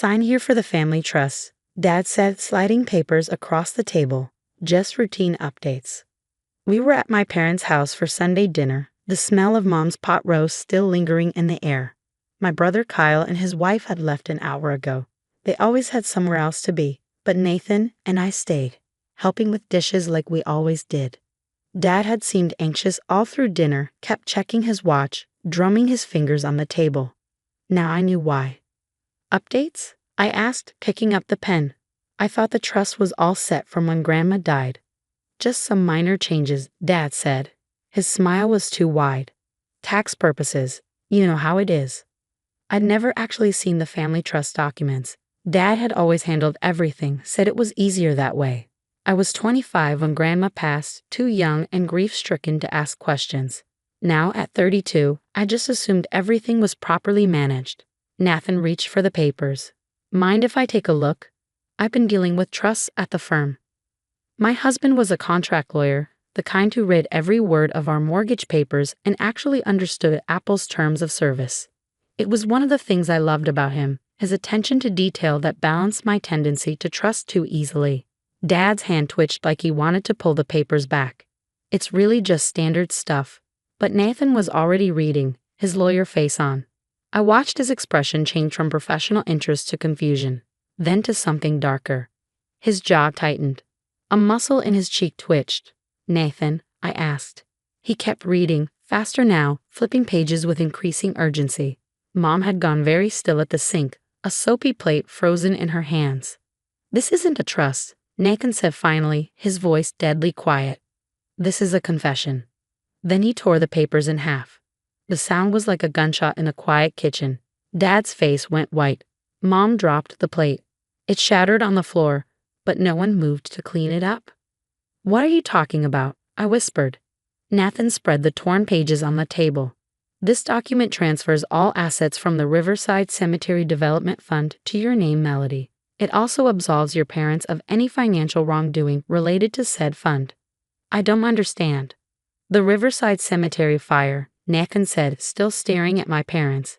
Sign here for the family trust, Dad said, sliding papers across the table. Just routine updates. We were at my parents' house for Sunday dinner, the smell of Mom's pot roast still lingering in the air. My brother Kyle and his wife had left an hour ago. They always had somewhere else to be, but Nathan and I stayed, helping with dishes like we always did. Dad had seemed anxious all through dinner, kept checking his watch, drumming his fingers on the table. Now I knew why. Updates? I asked, picking up the pen. I thought the trust was all set from when Grandma died. Just some minor changes, Dad said. His smile was too wide. Tax purposes, you know how it is. I'd never actually seen the family trust documents. Dad had always handled everything, said it was easier that way. I was 25 when Grandma passed, too young and grief-stricken to ask questions. Now, at 32, I just assumed everything was properly managed. Nathan reached for the papers. Mind if I take a look? I've been dealing with trusts at the firm. My husband was a contract lawyer, the kind who read every word of our mortgage papers and actually understood Apple's terms of service. It was one of the things I loved about him, his attention to detail that balanced my tendency to trust too easily. Dad's hand twitched like he wanted to pull the papers back. It's really just standard stuff. But Nathan was already reading, his lawyer face on. I watched his expression change from professional interest to confusion, then to something darker. His jaw tightened. A muscle in his cheek twitched. Nathan, I asked. He kept reading, faster now, flipping pages with increasing urgency. Mom had gone very still at the sink, a soapy plate frozen in her hands. This isn't a trust, Nathan said finally, his voice deadly quiet. This is a confession. Then he tore the papers in half. The sound was like a gunshot in a quiet kitchen. Dad's face went white. Mom dropped the plate. It shattered on the floor, but no one moved to clean it up. What are you talking about? I whispered. Nathan spread the torn pages on the table. This document transfers all assets from the Riverside Cemetery Development Fund to your name, Melody. It also absolves your parents of any financial wrongdoing related to said fund. I don't understand. The Riverside Cemetery fire, Nathan said, still staring at my parents.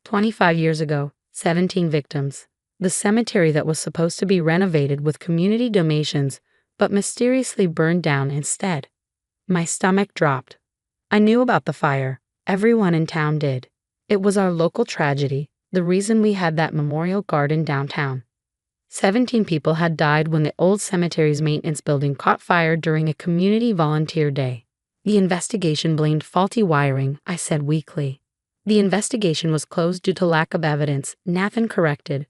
25 years ago, 17 victims. The cemetery that was supposed to be renovated with community donations, but mysteriously burned down instead. My stomach dropped. I knew about the fire. Everyone in town did. It was our local tragedy, the reason we had that memorial garden downtown. 17 people had died when the old cemetery's maintenance building caught fire during a community volunteer day. The investigation blamed faulty wiring, I said weakly. The investigation was closed due to lack of evidence, Nathan corrected.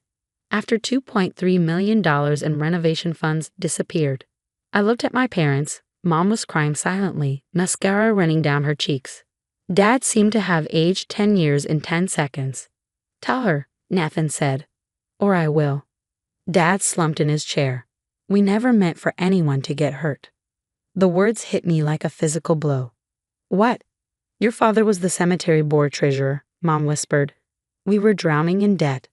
After $2.3 million in renovation funds disappeared. I looked at my parents. Mom was crying silently, mascara running down her cheeks. Dad seemed to have aged 10 years in 10 seconds. Tell her, Nathan said. Or I will. Dad slumped in his chair. We never meant for anyone to get hurt. The words hit me like a physical blow. What? Your father was the cemetery board treasurer, Mom whispered. We were drowning in debt.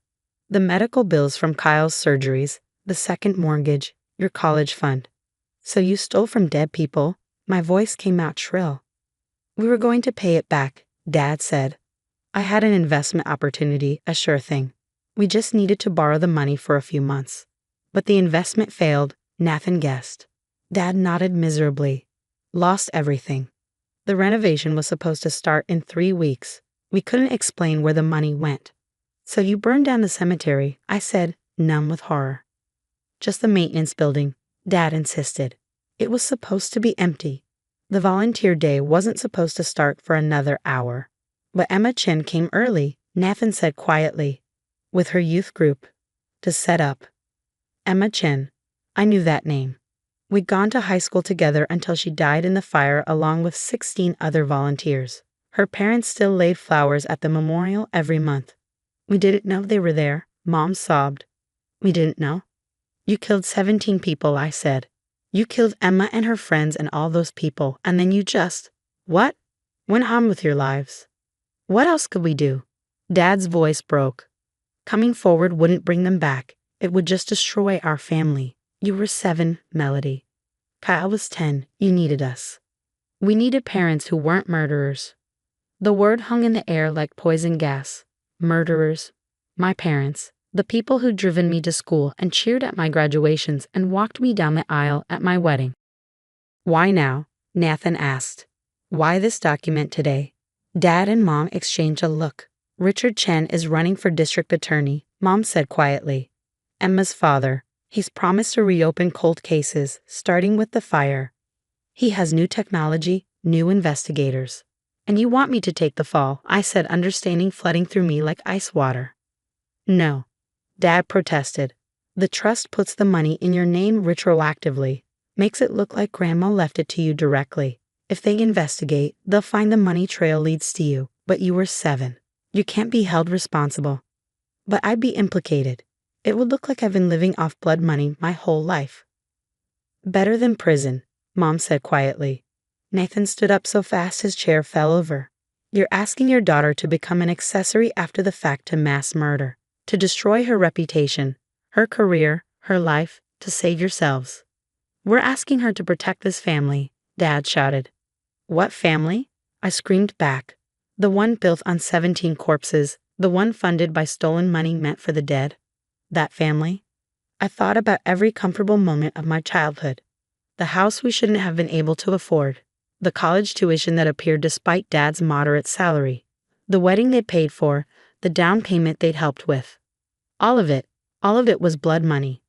The medical bills from Kyle's surgeries, the second mortgage, your college fund. So you stole from dead people? My voice came out shrill. We were going to pay it back, Dad said. I had an investment opportunity, a sure thing. We just needed to borrow the money for a few months. But the investment failed, Nathan guessed. Dad nodded miserably. Lost everything. The renovation was supposed to start in 3 weeks. We couldn't explain where the money went. So you burned down the cemetery, I said, numb with horror. Just the maintenance building, Dad insisted. It was supposed to be empty. The volunteer day wasn't supposed to start for another hour. But Emma Chin came early, Nathan said quietly, with her youth group, to set up. Emma Chin. I knew that name. We'd gone to high school together until she died in the fire along with 16 other volunteers. Her parents still laid flowers at the memorial every month. We didn't know they were there, Mom sobbed. We didn't know. You killed 17 people, I said. You killed Emma and her friends and all those people, and then you just, what? Went on with your lives. What else could we do? Dad's voice broke. Coming forward wouldn't bring them back. It would just destroy our family. You were 7, Melody. Kyle was 10. You needed us. We needed parents who weren't murderers. The word hung in the air like poison gas. Murderers. My parents. The people who'd driven me to school and cheered at my graduations and walked me down the aisle at my wedding. Why now? Nathan asked. Why this document today? Dad and Mom exchanged a look. Richard Chen is running for district attorney, Mom said quietly. Emma's father. He's promised to reopen cold cases, starting with the fire. He has new technology, new investigators. And you want me to take the fall, I said, understanding flooding through me like ice water. No. Dad protested. The trust puts the money in your name retroactively, makes it look like Grandma left it to you directly. If they investigate, they'll find the money trail leads to you, but you were 7. You can't be held responsible. But I'd be implicated. It would look like I've been living off blood money my whole life. Better than prison, Mom said quietly. Nathan stood up so fast his chair fell over. You're asking your daughter to become an accessory after the fact to mass murder, to destroy her reputation, her career, her life, to save yourselves. We're asking her to protect this family, Dad shouted. What family? I screamed back. The one built on 17 corpses, the one funded by stolen money meant for the dead. That family? I thought about every comfortable moment of my childhood. The house we shouldn't have been able to afford. The college tuition that appeared despite Dad's moderate salary. The wedding they paid for, the down payment they'd helped with. All of it was blood money.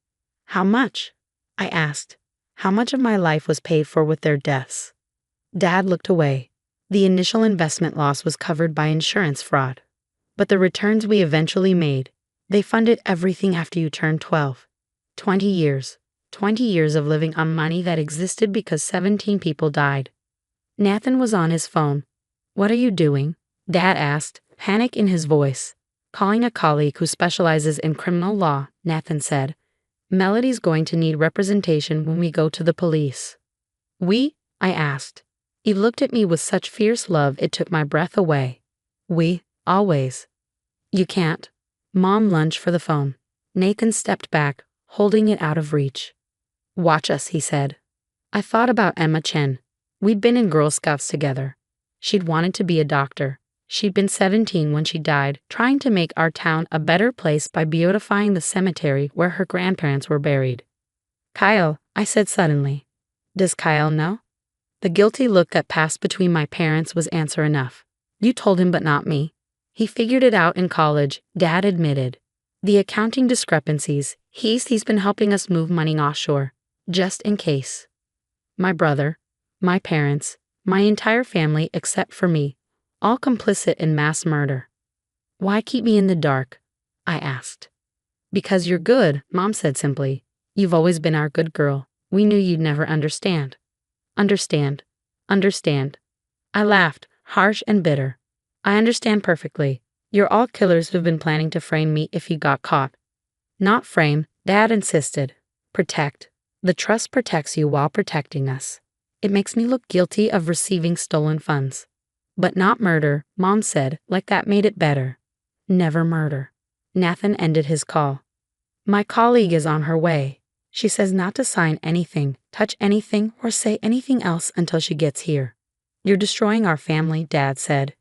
How much? I asked. How much of my life was paid for with their deaths? Dad looked away. The initial investment loss was covered by insurance fraud. But the returns we eventually made, they funded everything after you turned 12. 20 years. 20 years of living on money that existed because 17 people died. Nathan was on his phone. What are you doing? Dad asked, panic in his voice. Calling a colleague who specializes in criminal law, Nathan said. Melody's going to need representation when we go to the police. We? I asked. He looked at me with such fierce love it took my breath away. We, always. You can't. Mom lunged for the phone. Nathan stepped back, holding it out of reach. Watch us, he said. I thought about Emma Chen. We'd been in Girl Scouts together. She'd wanted to be a doctor. She'd been 17 when she died, trying to make our town a better place by beautifying the cemetery where her grandparents were buried. Kyle, I said suddenly. Does Kyle know? The guilty look that passed between my parents was answer enough. You told him but not me. He figured it out in college, Dad admitted. The accounting discrepancies, he's been helping us move money offshore, just in case. My brother, my parents, my entire family except for me, all complicit in mass murder. Why keep me in the dark? I asked. Because you're good, Mom said simply. You've always been our good girl. We knew you'd never understand. Understand. I laughed, harsh and bitter. I understand perfectly. You're all killers who've been planning to frame me if you got caught. Not frame, Dad insisted. Protect. The trust protects you while protecting us. It makes me look guilty of receiving stolen funds. But not murder, Mom said, like that made it better. Never murder. Nathan ended his call. My colleague is on her way. She says not to sign anything, touch anything, or say anything else until she gets here. You're destroying our family, Dad said.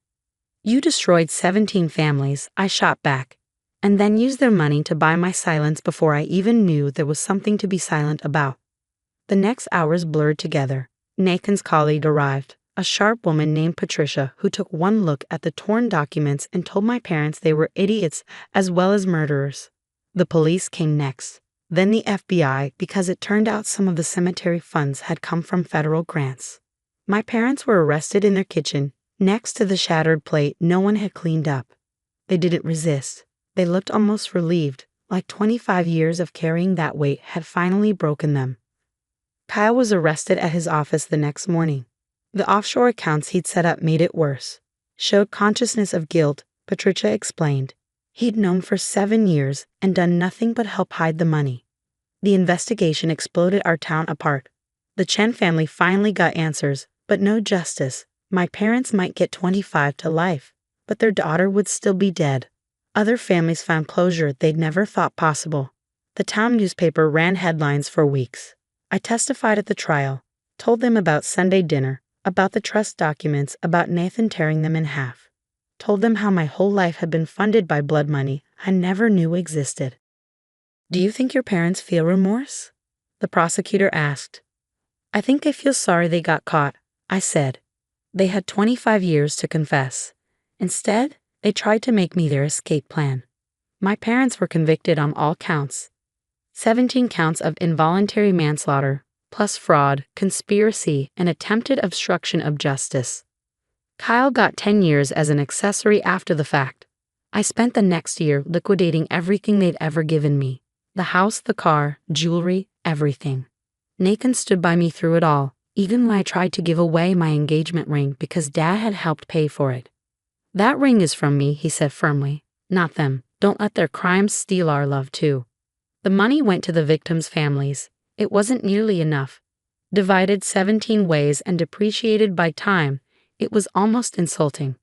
You destroyed 17 families, I shot back, and then used their money to buy my silence before I even knew there was something to be silent about. The next hours blurred together. Nathan's colleague arrived, a sharp woman named Patricia who took one look at the torn documents and told my parents they were idiots as well as murderers. The police came next. Then the FBI, because it turned out some of the cemetery funds had come from federal grants. My parents were arrested in their kitchen, next to the shattered plate no one had cleaned up. They didn't resist. They looked almost relieved, like 25 years of carrying that weight had finally broken them. Kyle was arrested at his office the next morning. The offshore accounts he'd set up made it worse. Showed consciousness of guilt, Patricia explained. He'd known for 7 years and done nothing but help hide the money. The investigation exploded our town apart. The Chen family finally got answers, but no justice. My parents might get 25 to life, but their daughter would still be dead. Other families found closure they'd never thought possible. The town newspaper ran headlines for weeks. I testified at the trial, told them about Sunday dinner, about the trust documents, about Nathan tearing them in half. told them how my whole life had been funded by blood money I never knew existed. "Do you think your parents feel remorse?" the prosecutor asked. "I think they feel sorry they got caught," I said. "They had 25 years to confess. Instead, they tried to make me their escape plan." My parents were convicted on all counts. 17 counts of involuntary manslaughter, plus fraud, conspiracy, and attempted obstruction of justice. Kyle got 10 years as an accessory after the fact. I spent the next year liquidating everything they'd ever given me. The house, the car, jewelry, everything. Nathan stood by me through it all, even when I tried to give away my engagement ring because Dad had helped pay for it. "That ring is from me," he said firmly. "Not them. Don't let their crimes steal our love too." The money went to the victims' families. It wasn't nearly enough. Divided 17 ways and depreciated by time, it was almost insulting.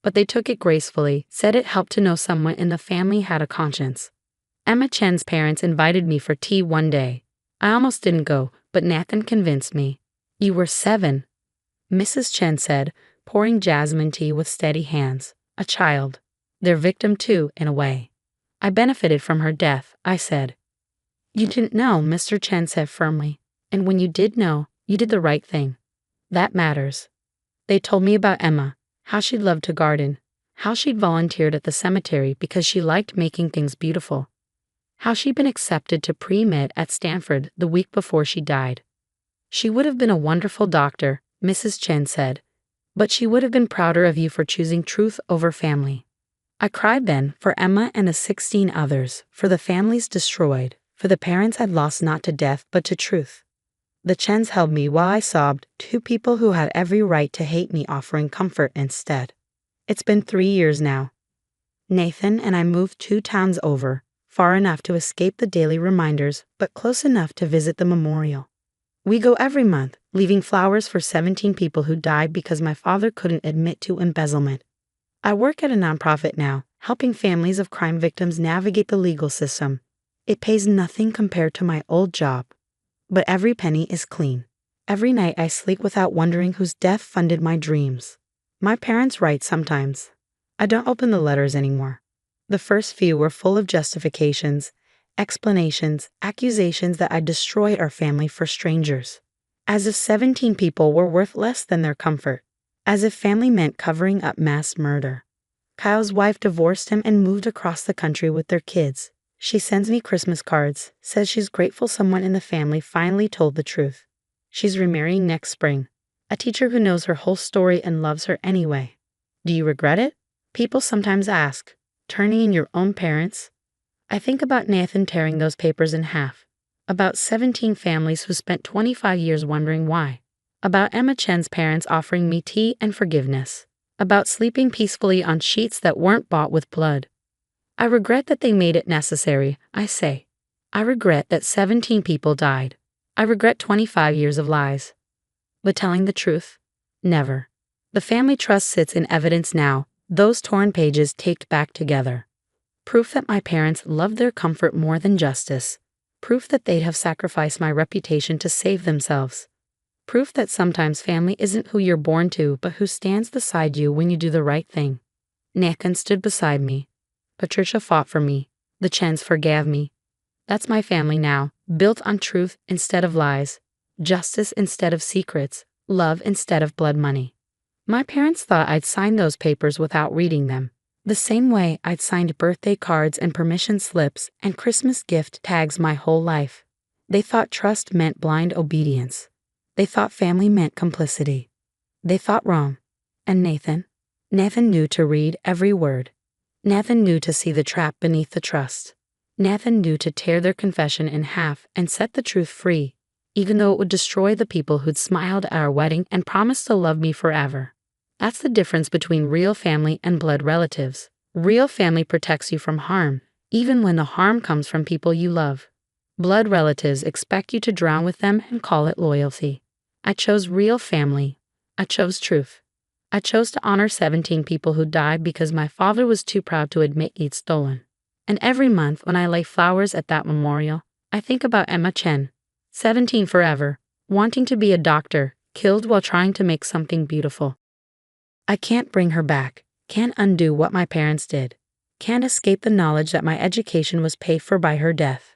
But they took it gracefully, said it helped to know someone in the family had a conscience. Emma Chen's parents invited me for tea one day. I almost didn't go, but Nathan convinced me. "You were 7. Mrs. Chen said, pouring jasmine tea with steady hands. "A child. Their victim too, in a way." "I benefited from her death," I said. "You didn't know," Mr. Chen said firmly. "And when you did know, you did the right thing. That matters." They told me about Emma, how she'd loved to garden, how she'd volunteered at the cemetery because she liked making things beautiful, how she'd been accepted to pre-med at Stanford the week before she died. "She would have been a wonderful doctor," Mrs. Chen said, "but she would have been prouder of you for choosing truth over family." I cried then for Emma and the 16 others, for the families destroyed, for the parents I'd lost not to death but to truth. The Chens held me while I sobbed, 2 people who had every right to hate me offering comfort instead. It's been 3 years now. Nathan and I moved 2 towns over, far enough to escape the daily reminders, but close enough to visit the memorial. We go every month, leaving flowers for 17 people who died because my father couldn't admit to embezzlement. I work at a nonprofit now, helping families of crime victims navigate the legal system. It pays nothing compared to my old job. But every penny is clean. Every night I sleep without wondering whose death funded my dreams. My parents write sometimes. I don't open the letters anymore. The first few were full of justifications, explanations, accusations that I destroyed our family for strangers. As if 17 people were worth less than their comfort. As if family meant covering up mass murder. Kyle's wife divorced him and moved across the country with their kids. She sends me Christmas cards, says she's grateful someone in the family finally told the truth. She's remarrying next spring. A teacher who knows her whole story and loves her anyway. Do you regret it? People sometimes ask. Turning in your own parents? I think about Nathan tearing those papers in half. About 17 families who spent 25 years wondering why. About Emma Chen's parents offering me tea and forgiveness. About sleeping peacefully on sheets that weren't bought with blood. I regret that they made it necessary, I say. I regret that 17 people died. I regret 25 years of lies. But telling the truth? Never. The family trust sits in evidence now, those torn pages taped back together. Proof that my parents loved their comfort more than justice. Proof that they'd have sacrificed my reputation to save themselves. Proof that sometimes family isn't who you're born to, but who stands beside you when you do the right thing. Nathan stood beside me. Patricia fought for me. The Chens forgave me. That's my family now, built on truth instead of lies, justice instead of secrets, love instead of blood money. My parents thought I'd signed those papers without reading them, the same way I'd signed birthday cards and permission slips and Christmas gift tags my whole life. They thought trust meant blind obedience. They thought family meant complicity. They thought wrong. And Nathan knew to read every word. Nathan knew to see the trap beneath the trust. Nathan knew to tear their confession in half and set the truth free, even though it would destroy the people who'd smiled at our wedding and promised to love me forever. That's the difference between real family and blood relatives. Real family protects you from harm, even when the harm comes from people you love. Blood relatives expect you to drown with them and call it loyalty. I chose real family. I chose truth. I chose to honor 17 people who died because my father was too proud to admit he'd stolen. And every month when I lay flowers at that memorial, I think about Emma Chen, 17 forever, wanting to be a doctor, killed while trying to make something beautiful. I can't bring her back, Can't undo what my parents did. Can't escape the knowledge that my education was paid for by her death.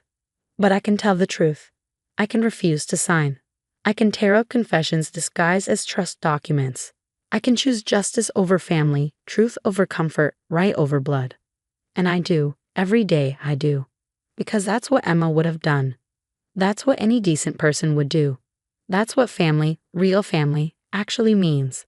But I can tell the truth. I can refuse to sign. I can tear up confessions disguised as trust documents. I can choose justice over family, truth over comfort, right over blood. And I do. Every day I do. Because that's what Emma would have done. That's what any decent person would do. That's what family, real family, actually means.